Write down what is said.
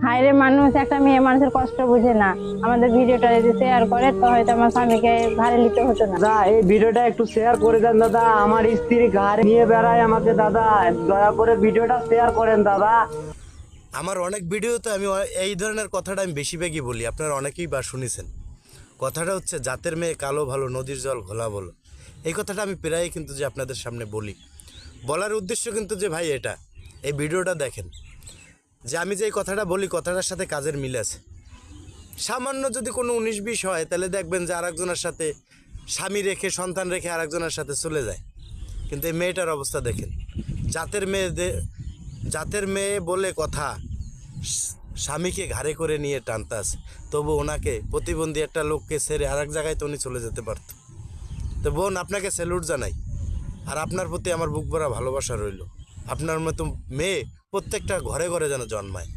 হায়রে, মানুষ একটা মেয়ে মানুষের কষ্ট বুঝে না। আমাদের ভিডিওটা যদি শেয়ার করে তো হয়তো আমার স্বামীকে ঘাড়ে নিতে হতো না। দাদা এই ভিডিওটা একটু শেয়ার করে দেন দাদা, আমার স্ত্রী ঘাড়ে নিয়ে বেড়ায় আমাকে দাদা, দয়া করে ভিডিওটা শেয়ার করেন দাদা। আমার অনেক ভিডিওতে আমি এই ধরনের কথাটা আমি বেশিরভাগই বলি, আপনারা অনেকেই বা শুনেছেন। কথাটা হচ্ছে জাতের মেয়ে কালো ভালো নদীর জল ঘোলা বলো। এই কথাটা আমি প্রায়ই কিন্তু যে আপনাদের সামনে বলি, বলার উদ্দেশ্য কিন্তু যে ভাই এটা, এই ভিডিওটা দেখেন যে আমি যে এই কথাটা বলি কথাটার সাথে কাজের মিল আছে। সামান্য যদি কোনো 19-20 হয় তাহলে দেখবেন যে আরেকজনের সাথে স্বামী রেখে সন্তান রেখে আরেকজনের সাথে চলে যায়। কিন্তু এই মেয়েটার অবস্থা দেখেন, জাতের মেয়ে জাতের মেয়ে বলে কথা, স্বামীকে ঘাড়ে করে নিয়ে টানতে আছে, তবু ওনাকে প্রতিবন্ধী একটা লোককে ছেড়ে আরেক জায়গায় তো উনি চলে যেতে পারত। তো বোন, আপনাকে স্যালুট জানাই, আর আপনার প্রতি আমার বুক ভরা ভালোবাসা রইল। আপনার মতো মেয়ে প্রত্যেকটা ঘরে ঘরে যেন জন্মায়।